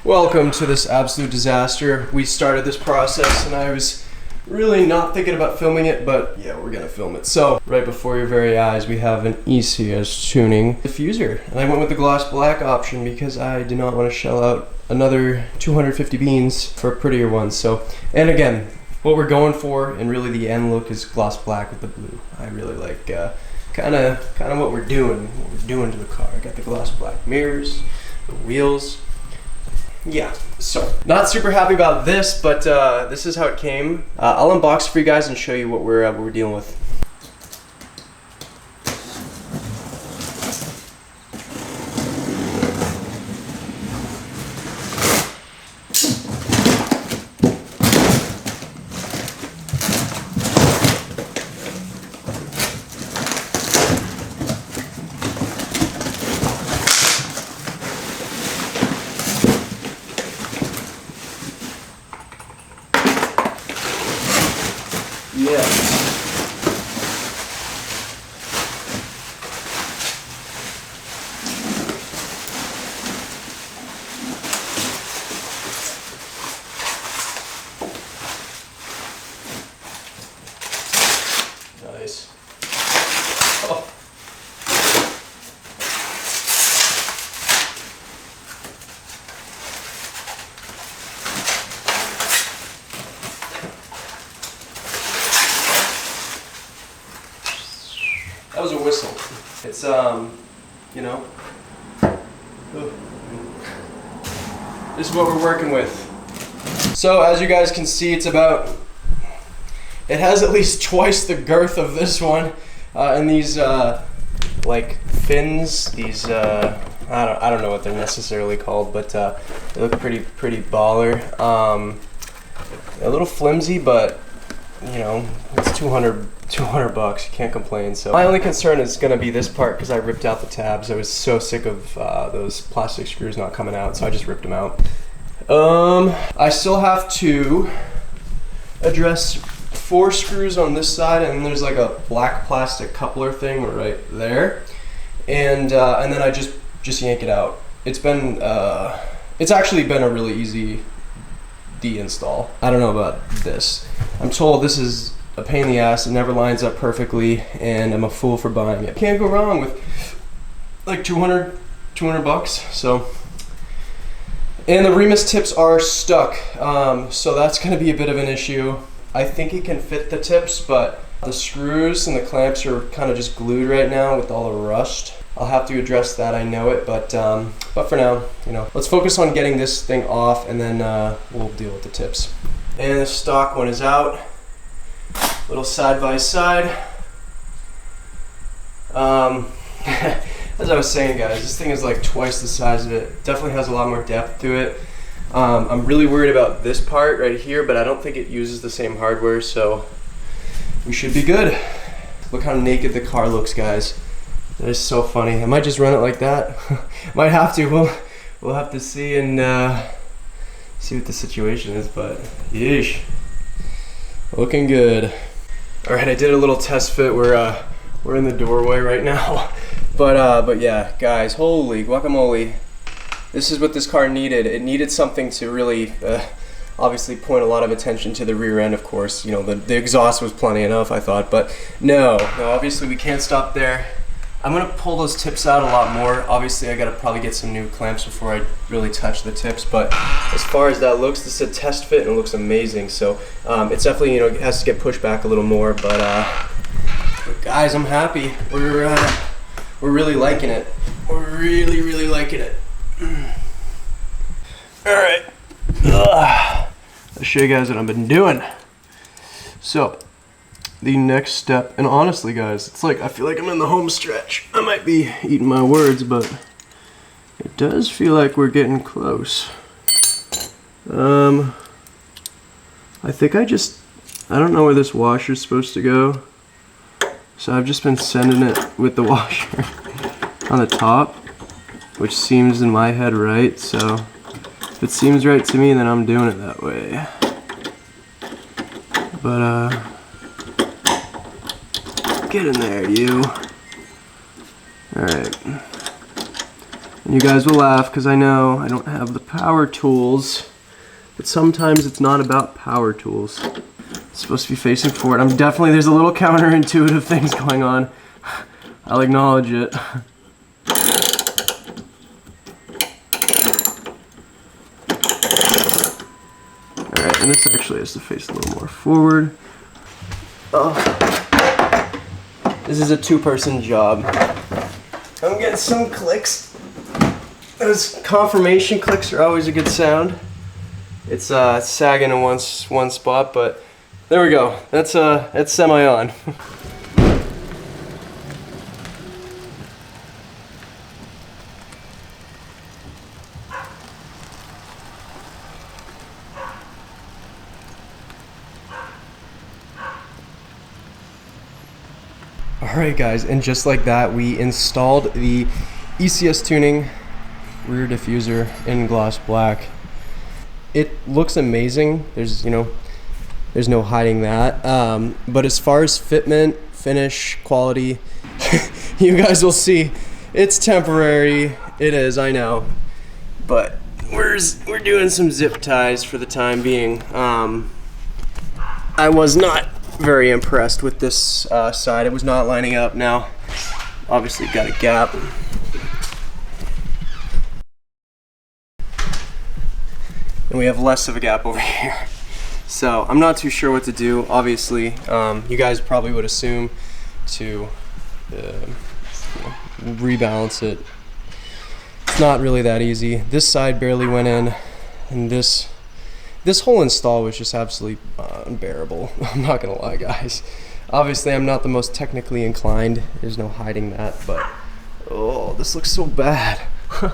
Welcome to this absolute disaster. We started this process and I was really not thinking about filming it, but yeah, we're gonna film it. So, right before your very eyes, we have an ECS tuning diffuser. And I went with the gloss black option because I did not want to shell out another 250 beans for prettier ones. So, and again, what we're going for, and really the end look, is gloss black with the blue. I really like kind of what we're doing to the car. I got the gloss black mirrors, the wheels. Yeah, so not super happy about this, but this is how it came. I'll unbox it for you guys and show you what we're dealing with. Yeah. Nice. Oh. That was a whistle. It's, you know, this is what we're working with. So as you guys can see, it has at least twice the girth of this one. And these, like fins, these, I don't know what they're necessarily called, but they look pretty baller. A little flimsy, but you know, it's 200 bucks, you can't complain. So my only concern is gonna be this part, because I ripped out the tabs. I was so sick of those plastic screws not coming out, so I just ripped them out. I still have to address 4 screws on this side, and there's like a black plastic coupler thing right there, and then I just yank it out. It's actually been a really easy deinstall. I don't know about this. I'm told this is a pain in the ass. It never lines up perfectly, and I'm a fool for buying it. Can't go wrong with like 200 bucks. So, and the Remus tips are stuck, so that's going to be a bit of an issue. I think it can fit the tips, but the screws and the clamps are kind of just glued right now with all the rust. I'll have to address that, I know it, but for now, you know, let's focus on getting this thing off, and then we'll deal with the tips. And the stock one is out. Little side by side. As I was saying, guys, this thing is like twice the size of it. Definitely has a lot more depth to it. I'm really worried about this part right here, but I don't think it uses the same hardware, so we should be good. Look how naked the car looks, guys. That is so funny. I might just run it like that. Might have to. We'll have to see and see what the situation is, but yeesh. Looking good. All right, I did a little test fit. We're in the doorway right now, but yeah, guys, holy guacamole! This is what this car needed. It needed something to really, obviously, point a lot of attention to the rear end. Of course, you know, the exhaust was plenty enough, I thought, but no, obviously we can't stop there. I'm gonna pull those tips out a lot more. Obviously, I gotta probably get some new clamps before I really touch the tips, but as far as that looks, this is a test fit and it looks amazing. So it's definitely, you know, it has to get pushed back a little more, but guys, I'm happy. We're really liking it. We're really liking it. All right, I'll show you guys what I've been doing. So, the next step, and honestly guys, it's like I feel like I'm in the home stretch. I might be eating my words, but it does feel like we're getting close. I think I don't know where this washer's supposed to go, so I've just been sending it with the washer on the top, which seems in my head right. So if it seems right to me, then I'm doing it that way. But get in there, you. Alright. And you guys will laugh because I know I don't have the power tools, but sometimes it's not about power tools. It's supposed to be facing forward. There's a little counterintuitive things going on. I'll acknowledge it. Alright, and this actually has to face a little more forward. Oh. This is a two-person job. I'm getting some clicks. Those confirmation clicks are always a good sound. It's sagging in one spot, but there we go. That's semi on. Alright guys, and just like that, we installed the ECS tuning rear diffuser in gloss black. It looks amazing. There's no hiding that. But as far as fitment, finish, quality, you guys will see it's temporary. It is, I know. But we're doing some zip ties for the time being. I was not very impressed with this side. It was not lining up. Now, obviously got a gap. And we have less of a gap over here. So I'm not too sure what to do. Obviously, you guys probably would assume to rebalance it. It's not really that easy. This side barely went in, and this whole install was just absolutely unbearable. I'm not gonna lie, guys. Obviously, I'm not the most technically inclined. There's no hiding that, but oh, this looks so bad. I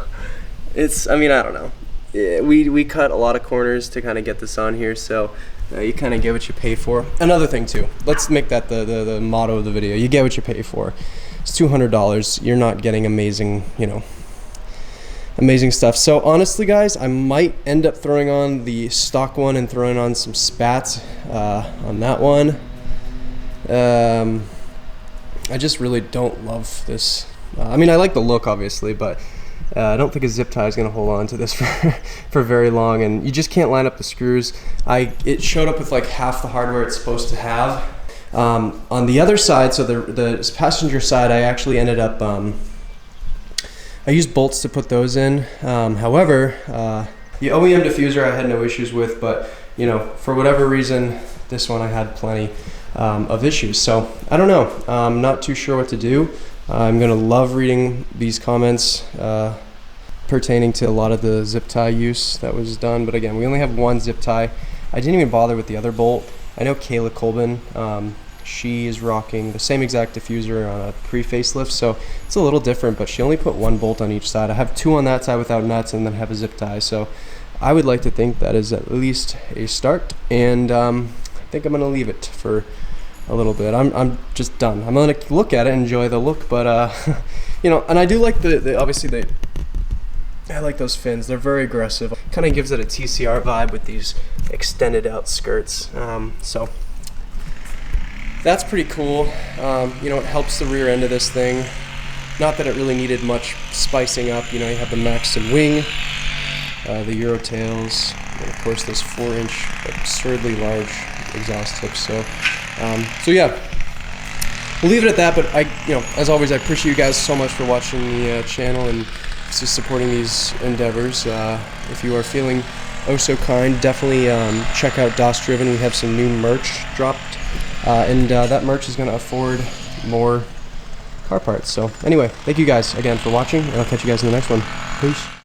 mean, I don't know. We cut a lot of corners to kind of get this on here, so you kind of get what you pay for. Another thing too, let's make that the motto of the video. You get what you pay for. It's $200. You're not getting amazing, amazing stuff. So honestly, guys, I might end up throwing on the stock one and throwing on some spats on that one. I just really don't love this. I mean, I like the look, obviously, but I don't think a zip tie is going to hold on to this for very long, and you just can't line up the screws. It showed up with like half the hardware it's supposed to have. On the other side, so the passenger side, I actually ended up, I used bolts to put those in. However, the OEM diffuser I had no issues with, but for whatever reason, this one I had plenty of issues. So I don't know. I'm not too sure what to do. I'm gonna love reading these comments pertaining to a lot of the zip tie use that was done, but again, we only have one zip tie. I didn't even bother with the other bolt. I know Kayla Colbin, she is rocking the same exact diffuser on a pre-facelift, so it's a little different, but she only put one bolt on each side. I have two on that side without nuts and then have a zip tie, so I would like to think that is at least a start, and I think I'm gonna leave it for a little bit. I'm just done. I'm gonna look at it, enjoy the look, but and I do like the obviously I like those fins. They're very aggressive. Kind of gives it a TCR vibe with these extended out skirts. So that's pretty cool. It helps the rear end of this thing. Not that it really needed much spicing up. You have the Maxim wing, the Euro tails, and of course those 4-inch absurdly large exhaust tips. So yeah, we'll leave it at that. But as always, I appreciate you guys so much for watching the channel and just supporting these endeavors. If you are feeling oh so kind, definitely check out DOS Driven. We have some new merch dropped, and that merch is going to afford more car parts. So anyway, thank you guys again for watching, and I'll catch you guys in the next one. Peace.